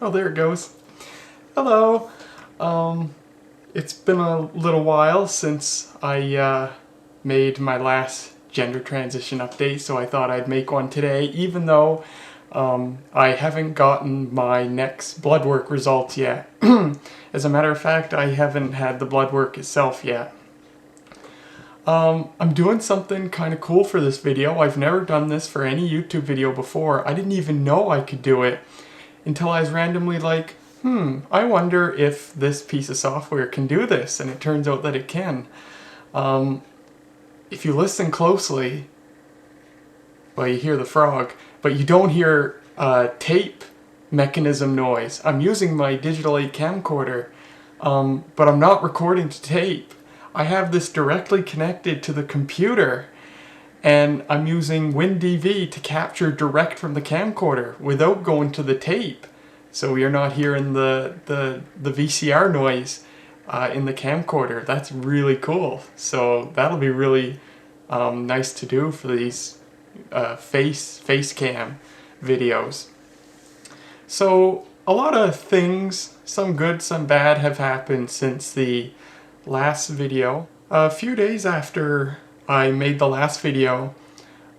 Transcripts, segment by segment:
Oh, there it goes. Hello. It's been a little while since I made my last gender transition update, so I thought I'd make one today, even though I haven't gotten my next blood work results yet. As a matter of fact, I haven't had the blood work itself yet. I'm doing something kind of cool for this video. I've never done this for any YouTube video before. I didn't even know I could do it until I was randomly like, I wonder if this piece of software can do this, and it turns out that it can. If you listen closely, well, you hear the frog, but you don't hear tape mechanism noise. I'm using my digital 8 camcorder, but I'm not recording to tape. I have this directly connected to the computer, and I'm using WinDV to capture direct from the camcorder without going to the tape. So you're not hearing the VCR noise in the camcorder. That's really cool. So that'll be really nice to do for these face cam videos. So a lot of things, some good, some bad, have happened since the last video. A few days after I made the last video,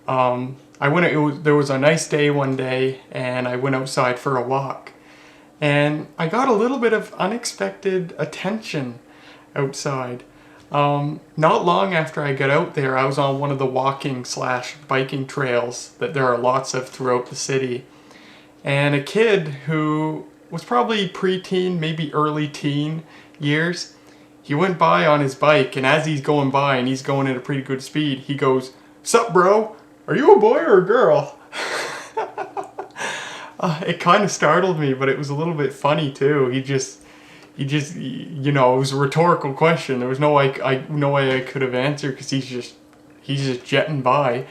there was a nice day one day, and I went outside for a walk. And I got a little bit of unexpected attention outside. Not long after I got out there, I was on one of the walking/biking trails that there are lots of throughout the city. And a kid who was probably preteen, maybe early teen years, he went by on his bike, and as he's going by, and he's going at a pretty good speed, he goes, "Sup, bro? Are you a boy or a girl?" It kind of startled me, but it was a little bit funny too. He just, you know, it was a rhetorical question. There was no way I could have answered, because he's just jetting by.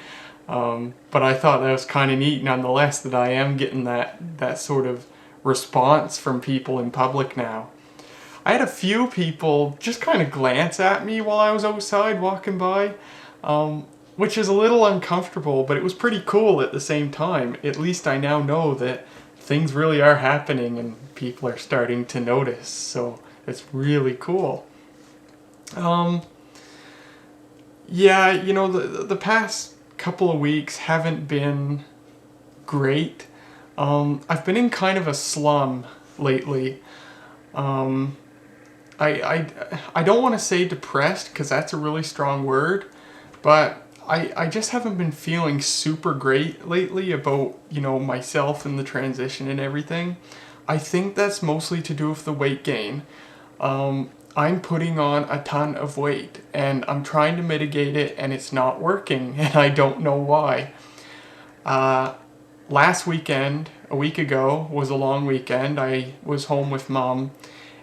But I thought that was kind of neat, nonetheless, that I am getting that sort of response from people in public now. I had a few people just kind of glance at me while I was outside walking by, which is a little uncomfortable, but it was pretty cool at the same time. At least I now know that things really are happening and people are starting to notice, so it's really cool. Yeah, you know, the past couple of weeks haven't been great. I've been in kind of a slum lately. I don't want to say depressed, because that's a really strong word, but I just haven't been feeling super great lately about, you know, myself and the transition and everything. I think that's mostly to do with the weight gain. I'm putting on a ton of weight, and I'm trying to mitigate it, and it's not working, and I don't know why. Last weekend, a week ago, was a long weekend. I was home with Mom,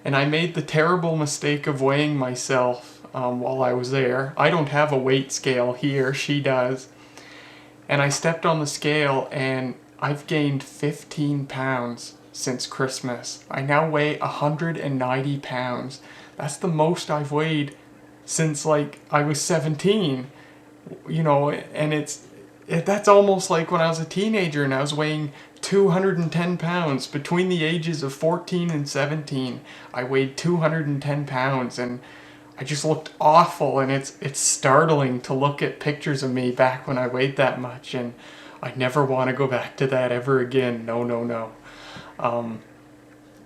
and I made the terrible mistake of weighing myself while I was there. I don't have a weight scale here, she does. And I stepped on the scale, and I've gained 15 pounds since Christmas. I now weigh 190 pounds. That's the most I've weighed since, like, I was 17. You know, and that's almost like when I was a teenager and I was weighing 210 pounds. Between the ages of 14 and 17, I weighed 210 pounds, and I just looked awful, and it's startling to look at pictures of me back when I weighed that much, and I never want to go back to that ever again. No, no, no. I'm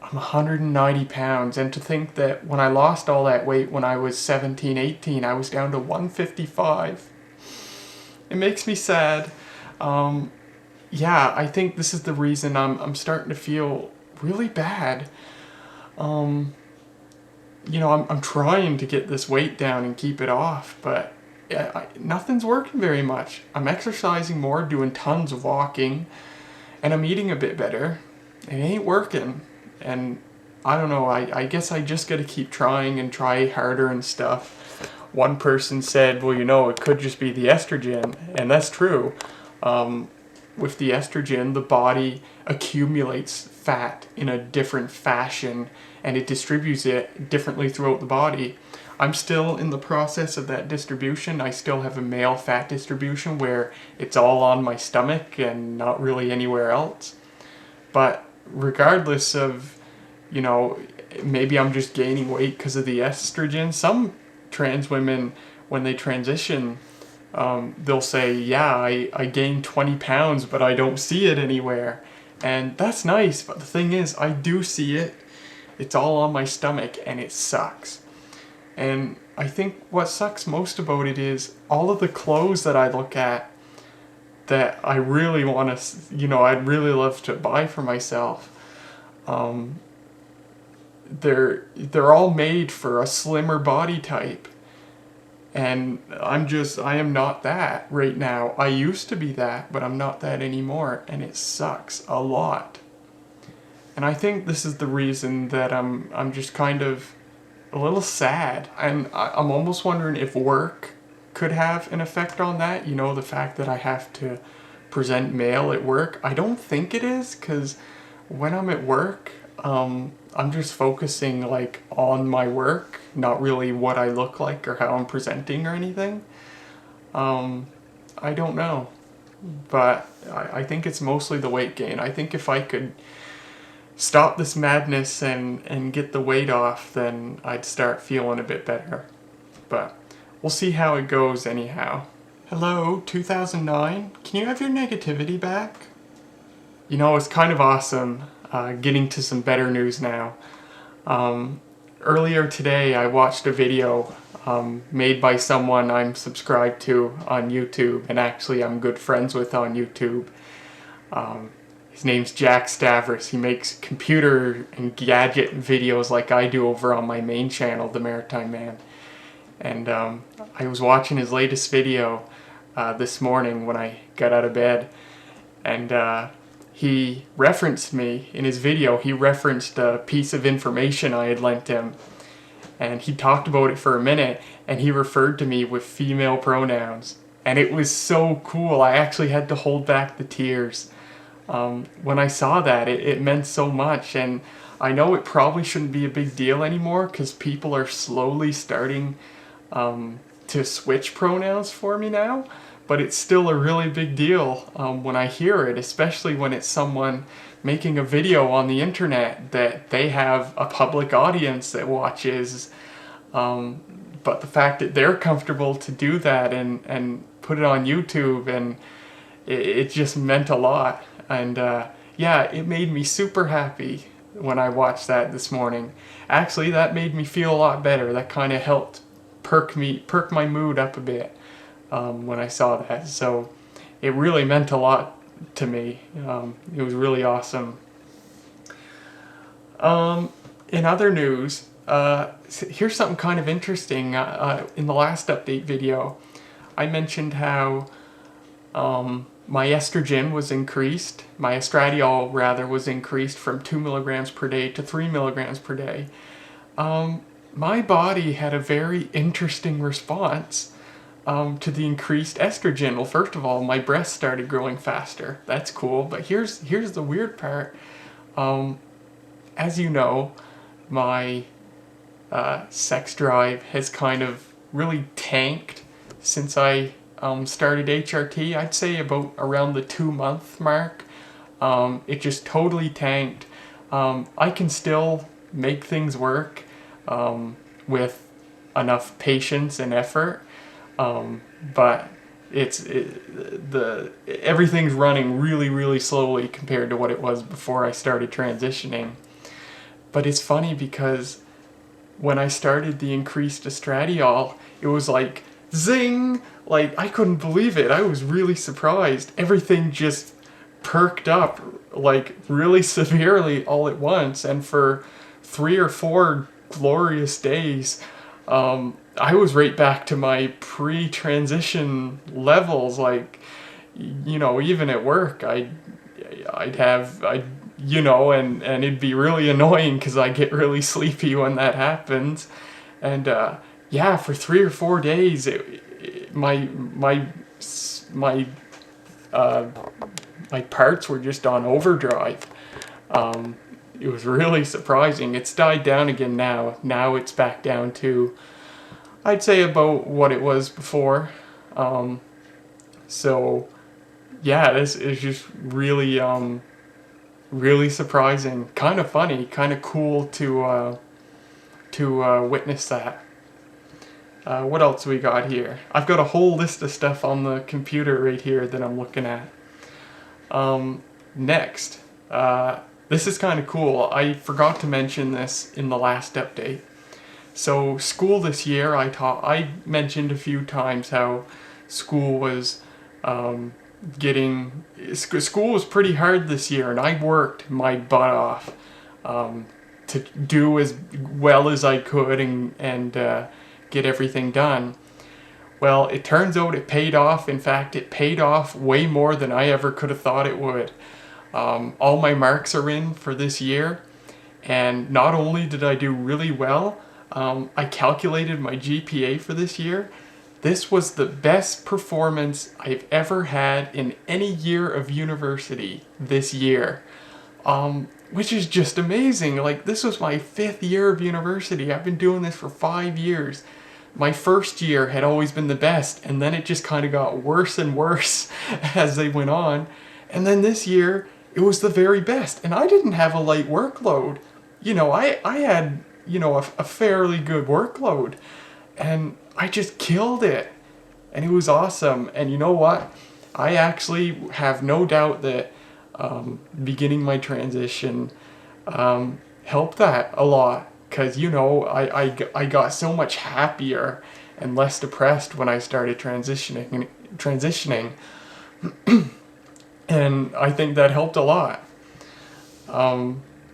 190 pounds, and to think that when I lost all that weight when I was 17, 18, I was down to 155. It makes me sad. Yeah, I think this is the reason I'm starting to feel really bad. You know, I'm trying to get this weight down and keep it off, but nothing's working very much. I'm exercising more, doing tons of walking, and I'm eating a bit better. It ain't working, and I don't know, I guess I just gotta keep trying and try harder and stuff. One person said, well, you know, it could just be the estrogen, and that's true. With the estrogen, the body accumulates fat in a different fashion, and it distributes it differently throughout the body. I'm still in the process of that distribution. I still have a male fat distribution where it's all on my stomach and not really anywhere else. But regardless of, you know, maybe I'm just gaining weight because of the estrogen. Some trans women, when they transition, they'll say, yeah, I gained 20 pounds, but I don't see it anywhere. And that's nice, but the thing is, I do see it. It's all on my stomach, and it sucks. And I think what sucks most about it is all of the clothes that I look at that I really want to, you know, I'd really love to buy for myself. They're all made for a slimmer body type. And I am not that right now. I used to be that, but I'm not that anymore, and it sucks a lot. And I think this is the reason that I'm just kind of a little sad. And I'm almost wondering if work could have an effect on that. You know, the fact that I have to present mail at work. I don't think it is, because when I'm at work, I'm just focusing like on my work, not really what I look like or how I'm presenting or anything. I don't know, but I think it's mostly the weight gain. I think if I could stop this madness and get the weight off, then I'd start feeling a bit better. But we'll see how it goes anyhow. Hello, 2009? Can you have your negativity back? You know, it's kind of awesome getting to some better news now. Earlier today I watched a video made by someone I'm subscribed to on YouTube, and actually I'm good friends with on YouTube. His name's Jack Stavros. He makes computer and gadget videos like I do over on my main channel, The Maritime Man. And I was watching his latest video this morning when I got out of bed, and he referenced me in his video. He referenced a piece of information I had lent him, and he talked about it for a minute, and he referred to me with female pronouns. And it was so cool. I actually had to hold back the tears. When I saw that, it meant so much, and I know it probably shouldn't be a big deal anymore because people are slowly starting to switch pronouns for me now, but it's still a really big deal when I hear it, especially when it's someone making a video on the internet that they have a public audience that watches, but the fact that they're comfortable to do that and put it on YouTube, and it just meant a lot. And yeah, it made me super happy when I watched that this morning. Actually, that made me feel a lot better. That kind of helped perk my mood up a bit when I saw that. So it really meant a lot to me. It was really awesome. In other news, here's something kind of interesting. In the last update video, I mentioned how my estrogen was increased, my estradiol rather was increased from 2 milligrams per day to 3 milligrams per day. My body had a very interesting response to the increased estrogen. Well, first of all, my breasts started growing faster. That's cool, but here's the weird part. As you know, my sex drive has kind of really tanked since I started HRT. I'd say about around the 2-month mark. It just totally tanked. I can still make things work with enough patience and effort, but everything's running really, really slowly compared to what it was before I started transitioning. But it's funny because when I started the increased estradiol, it was like zing! Like, I couldn't believe it. I was really surprised. Everything just perked up like really severely all at once, and for 3 or 4 glorious days, I was right back to my pre-transition levels. Like, you know, even at work, you know, and it'd be really annoying because I get really sleepy when that happens. And yeah, for 3 or 4 days, my parts were just on overdrive. It was really surprising. It's died down again now. Now it's back down to, I'd say, about what it was before. So yeah, this is just really really surprising, kind of funny, kind of cool to witness that. What else we got here? I've got a whole list of stuff on the computer right here that I'm looking at. Next, this is kind of cool. I forgot to mention this in the last update. So school this year, I mentioned a few times how school was school was pretty hard this year, and I worked my butt off to do as well as I could and get everything done. Well, it turns out it paid off. In fact, it paid off way more than I ever could have thought it would. All my marks are in for this year, and not only did I do really well, I calculated my GPA for this year. This was the best performance I've ever had in any year of university this year, which is just amazing. Like, this was my 5th year of university. I've been doing this for 5 years. My first year had always been the best, and then it just kind of got worse and worse as they went on. And then this year, it was the very best. And I didn't have a light workload. You know, I had, you know, a fairly good workload. And I just killed it. And it was awesome. And you know what? I actually have no doubt that beginning my transition helped that a lot. Because, you know, I got so much happier and less depressed when I started transitioning. And I think that helped a lot.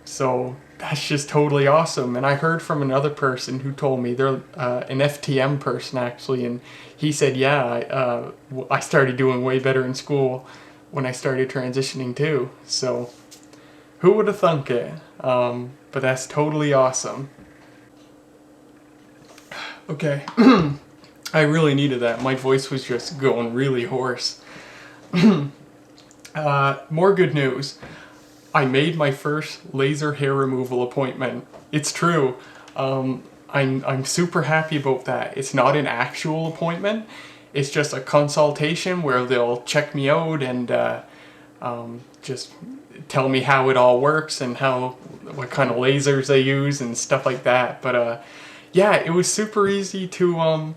So that's just totally awesome. And I heard from another person who told me, they're an FTM person actually, and he said, yeah, I started doing way better in school when I started transitioning too. So who would have thunk it? But that's totally awesome. Okay, I really needed that. My voice was just going really hoarse. More good news. I made my first laser hair removal appointment. It's true. I'm super happy about that. It's not an actual appointment. It's just a consultation where they'll check me out and just tell me how it all works and what kind of lasers they use and stuff like that. But yeah, it was super easy to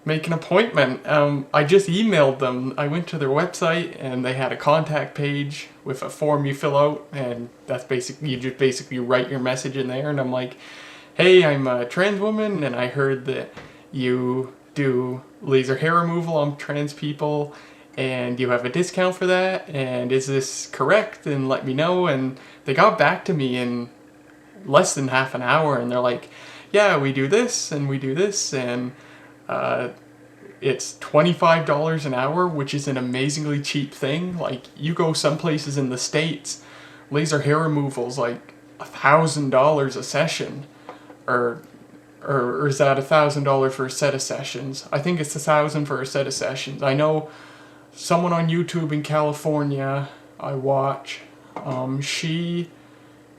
make an appointment. I just emailed them. I went to their website and they had a contact page with a form you fill out, and that's basically, you just basically write your message in there, and I'm like, hey, I'm a trans woman and I heard that you do laser hair removal on trans people and you have a discount for that, and is this correct, and let me know. And they got back to me in less than half an hour, and they're like, yeah, we do this and we do this, and it's $25 an hour, which is an amazingly cheap thing. Like, you go some places in the States, laser hair removal's like $1,000 a session, or is that $1,000 for a set of sessions? I think it's $1,000 for a set of sessions. I know someone on YouTube in California I watch, she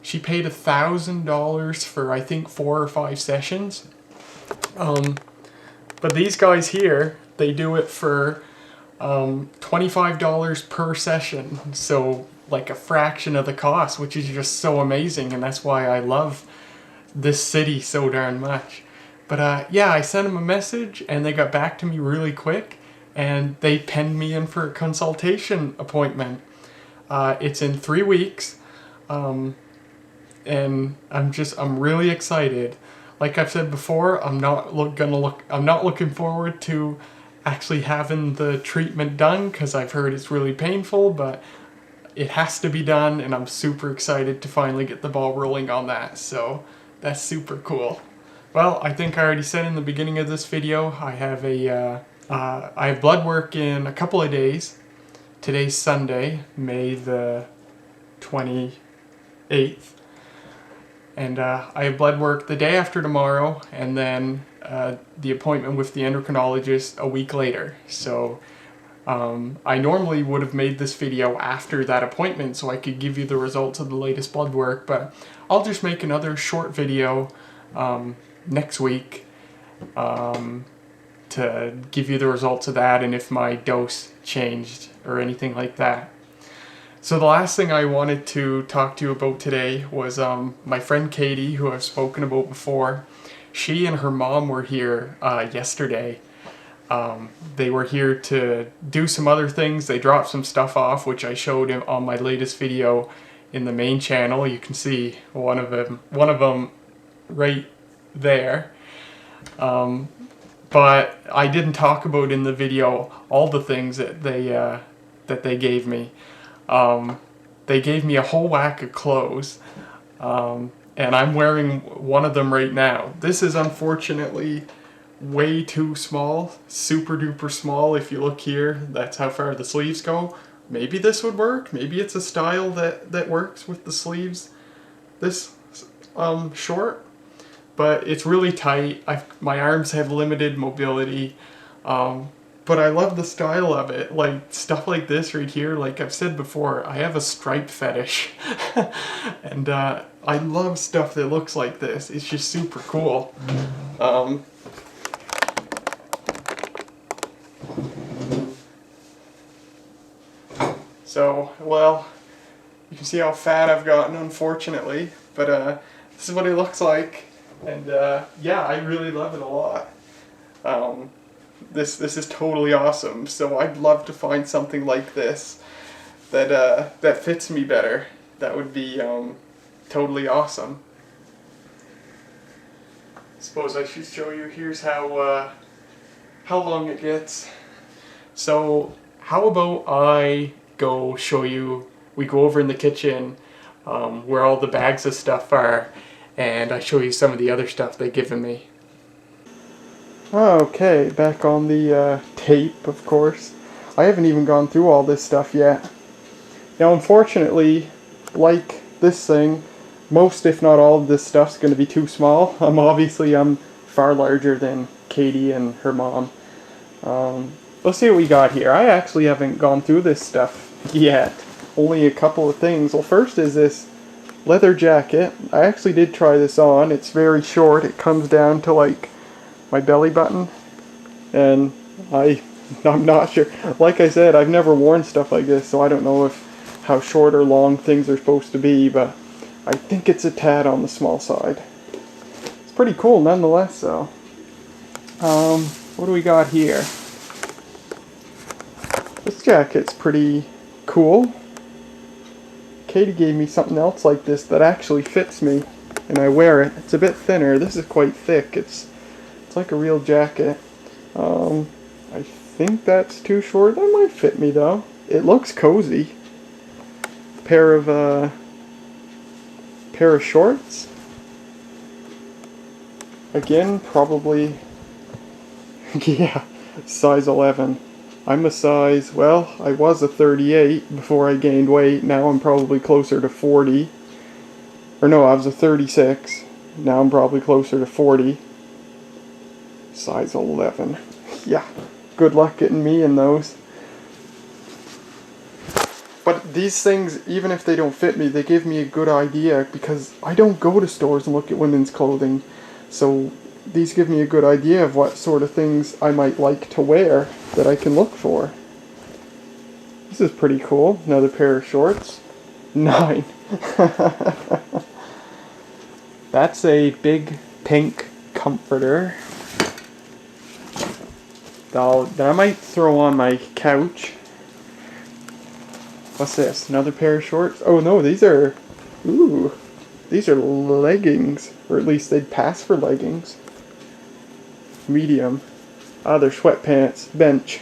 paid $1,000 for, I think, 4 or 5 sessions. But these guys here, they do it for $25 per session, so like a fraction of the cost, which is just so amazing, and that's why I love this city so darn much. But yeah, I sent them a message and they got back to me really quick, and they penned me in for a consultation appointment. It's in 3 weeks, and I'm really excited. Like I've said before, I'm not looking forward to actually having the treatment done, because I've heard it's really painful, but it has to be done, and I'm super excited to finally get the ball rolling on that. So that's super cool. Well, I think I already said in the beginning of this video, I have blood work in a couple of days. Today's Sunday, May the 28th. And I have blood work the day after tomorrow, and then the appointment with the endocrinologist a week later. So I normally would have made this video after that appointment so I could give you the results of the latest blood work, but I'll just make another short video next week to give you the results of that and if my dose changed or anything like that. So the last thing I wanted to talk to you about today was my friend Katie, who I've spoken about before. She and her mom were here yesterday. They were here to do some other things. They dropped some stuff off, which I showed on my latest video in the main channel. You can see one of them right there. But I didn't talk about in the video all the things that they gave me. They gave me a whole whack of clothes, and I'm wearing one of them right now. This is unfortunately way too small, super duper small. If you look here, that's how far the sleeves go. Maybe this would work. Maybe it's a style that works with the sleeves this short, but it's really tight. My arms have limited mobility, but I love the style of it. Like stuff like this right here, like I've said before, I have a stripe fetish and I love stuff that looks like this. It's just super cool. So, well, you can see how fat I've gotten, unfortunately, but this is what it looks like, and yeah, I really love it a lot. This is totally awesome. So I'd love to find something like this that fits me better. That would be totally awesome. Suppose I should show you. Here's how long it gets. So how about I go show you? We go over in the kitchen where all the bags of stuff are, and I show you some of the other stuff they've given me. Okay, back on the tape, of course. I haven't even gone through all this stuff yet. Now, unfortunately, like this thing, most if not all of this stuff's going to be too small. Obviously, I'm far larger than Katie and her mom. Let's see what we got here. I actually haven't gone through this stuff yet. Only a couple of things. Well, first is this leather jacket. I actually did try this on. It's very short. It comes down to like my belly button, and I'm not sure. Like I said, I've never worn stuff like this, so I don't know how short or long things are supposed to be, but I think it's a tad on the small side. It's pretty cool nonetheless, though. What do we got here? This jacket's pretty cool. Katie gave me something else like this that actually fits me, and I wear it. It's a bit thinner. This is quite thick. It's like a real jacket. I think that's too short. That might fit me though. It looks cozy. Pair of shorts. Again, probably yeah, size 11. I'm a size, well, I was a 38 before I gained weight. Now I'm probably closer to 40. Or no, I was a 36. Now I'm probably closer to 40. Size 11. Yeah, good luck getting me in those. But these things, even if they don't fit me, they give me a good idea, because I don't go to stores and look at women's clothing. So these give me a good idea of what sort of things I might like to wear that I can look for. This is pretty cool. Another pair of shorts. 9. That's a big pink comforter that I might throw on my couch. What's this? Another pair of shorts? Oh no, these are leggings, or at least they'd pass for leggings. Medium. Ah, they're sweatpants. Bench.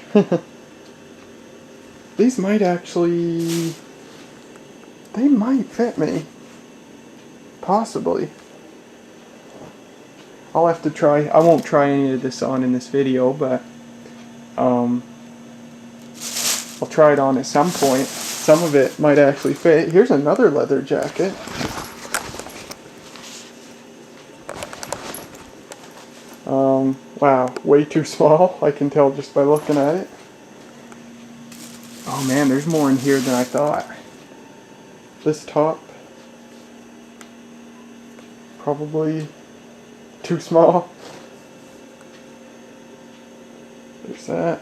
These might actually... they might fit me. Possibly. I'll have to try. I won't try any of this on in this video, but I'll try it on at some point. Some of it might actually fit. Here's another leather jacket. Wow, way too small. I can tell just by looking at it. Oh man, there's more in here than I thought. This top, probably too small. There's that.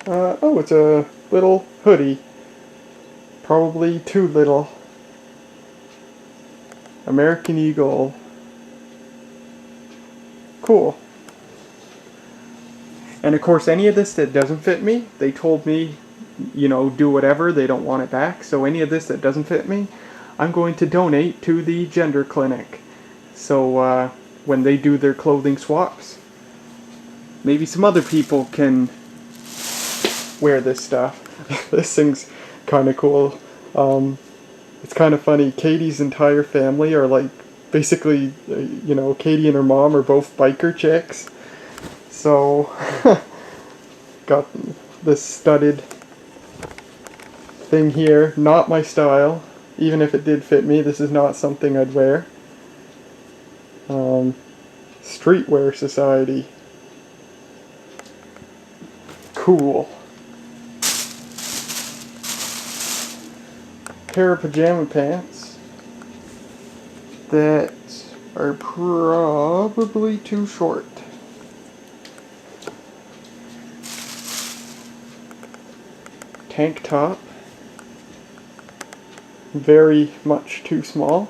Oh, it's a little hoodie. Probably too little. American Eagle. Cool. And of course, any of this that doesn't fit me, they told me, you know, do whatever, they don't want it back. So any of this that doesn't fit me, I'm going to donate to the gender clinic. So when they do their clothing swaps, maybe some other people can wear this stuff. This thing's kind of cool. It's kind of funny. Katie's entire family are like, basically, you know, Katie and her mom are both biker chicks. So, got this studded thing here. Not my style. Even if it did fit me, this is not something I'd wear. Streetwear Society. Cool. Pair of pajama pants that are probably too short. Tank top, very much too small.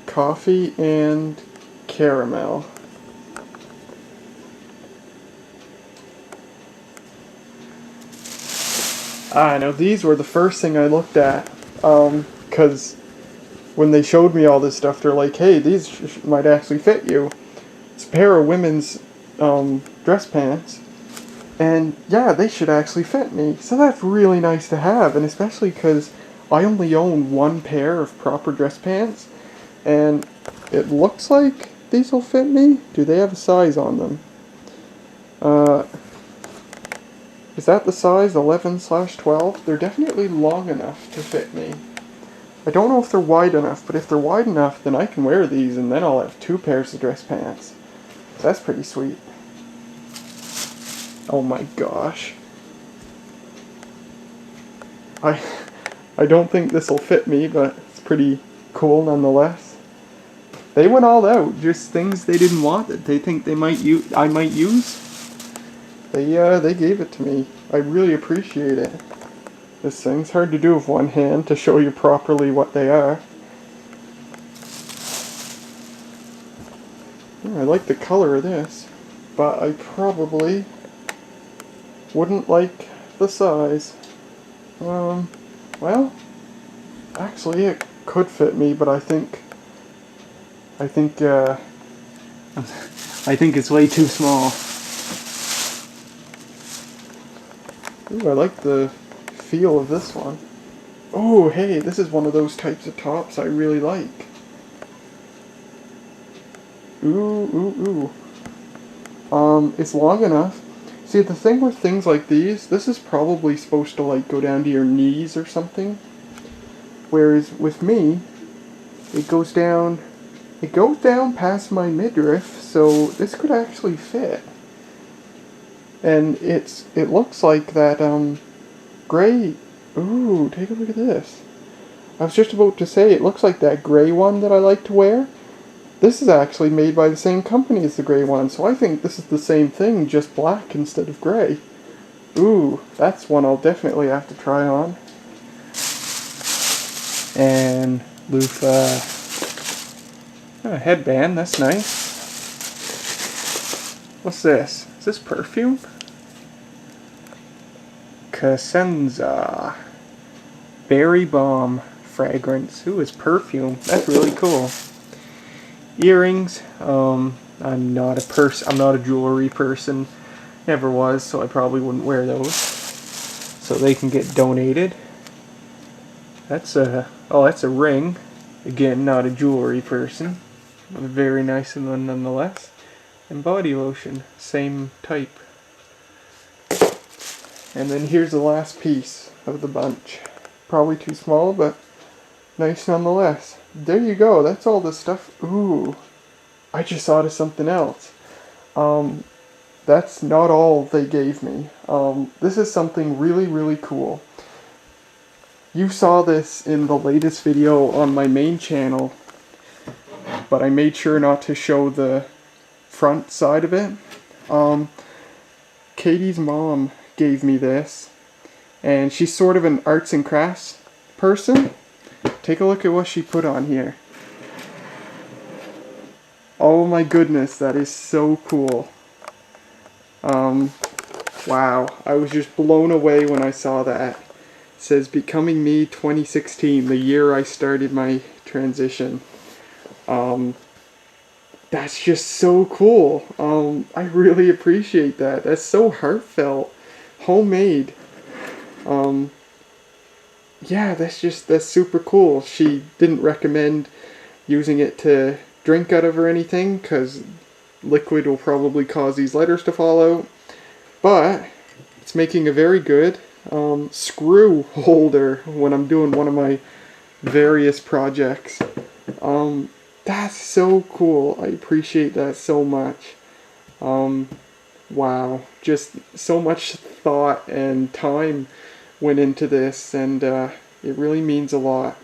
Coffee and caramel. Now these were the first thing I looked at, because when they showed me all this stuff, they're like, hey, these might actually fit you. It's a pair of women's dress pants, and yeah, they should actually fit me. So that's really nice to have, and especially because I only own one pair of proper dress pants, and it looks like these will fit me. Do they have a size on them? Is that the size 11/12? They're definitely long enough to fit me. I don't know if they're wide enough, but if they're wide enough, then I can wear these, and then I'll have two pairs of dress pants. That's pretty sweet. Oh my gosh. I don't think this will fit me, but it's pretty cool nonetheless. They went all out, just things they didn't want that they think I might use. They gave it to me. I really appreciate it. This thing's hard to do with one hand to show you properly what they are. I like the color of this, but I probably wouldn't like the size. Well, actually it could fit me, but I think it's way too small. Ooh, I like the feel of this one. Oh, hey, this is one of those types of tops I really like. Ooh. It's long enough. See, the thing with things like these, this is probably supposed to, like, go down to your knees or something. Whereas with me, it goes down past my midriff, so this could actually fit. And it looks like that, gray. Ooh, take a look at this. I was just about to say, it looks like that gray one that I like to wear. This is actually made by the same company as the gray one, so I think this is the same thing, just black instead of gray. Ooh, that's one I'll definitely have to try on. And loofah. A headband, that's nice. What's this? Is this perfume? Casenza Berry Bomb fragrance. Ooh, it's perfume. That's really cool. Earrings. I'm not a jewelry person. Never was, so I probably wouldn't wear those. So they can get donated. That's a ring. Again, not a jewelry person. A very nice one nonetheless. And body lotion, same type. And then here's the last piece of the bunch. Probably too small, but nice nonetheless. There you go, that's all the stuff. Ooh, I just thought of something else. That's not all they gave me. This is something really, really cool. You saw this in the latest video on my main channel, but I made sure not to show the front side of it. Katie's mom gave me this, and she's sort of an arts and crafts person. Take a look at what she put on here. Oh my goodness, that is so cool. Wow, I was just blown away when I saw that. It says Becoming Me 2016, the year I started my transition. That's just so cool. I really appreciate that. That's so heartfelt. Homemade. Yeah, that's super cool. She didn't recommend using it to drink out of or anything, because liquid will probably cause these letters to fall out. But it's making a very good screw holder when I'm doing one of my various projects. That's so cool. I appreciate that so much. Wow, just so much thought and time went into this, and it really means a lot.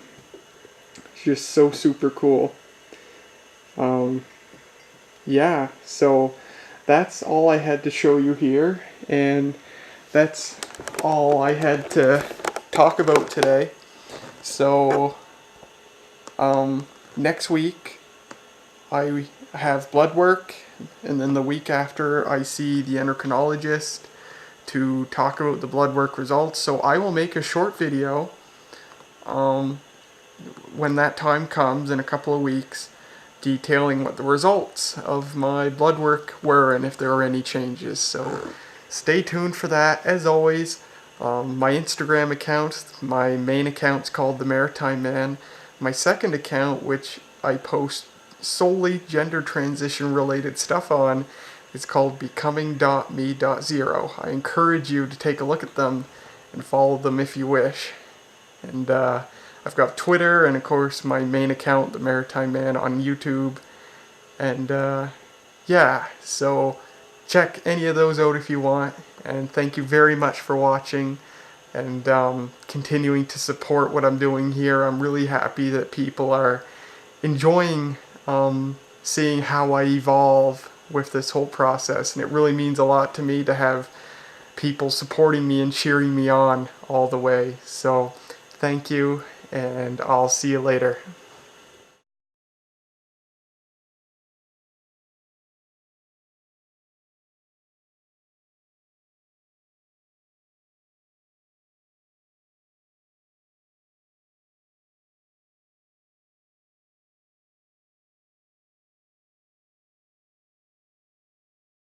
It's just so super cool. Yeah, so that's all I had to show you here, and that's all I had to talk about today. So next week I have blood work, and then the week after I see the endocrinologist to talk about the blood work results. So I will make a short video when that time comes in a couple of weeks, detailing what the results of my blood work were and if there are any changes. So stay tuned for that. As always, my Instagram account, my main account's called The Maritime Man. My second account, which I post solely gender transition related stuff on, is called becoming.me.0. I encourage you to take a look at them and follow them if you wish. And I've got Twitter, and of course my main account, The Maritime Man, on YouTube. And yeah, so check any of those out if you want. And thank you very much for watching and continuing to support what I'm doing here. I'm really happy that people are enjoying seeing how I evolve with this whole process, and it really means a lot to me to have people supporting me and cheering me on all the way. So thank you, and I'll see you later.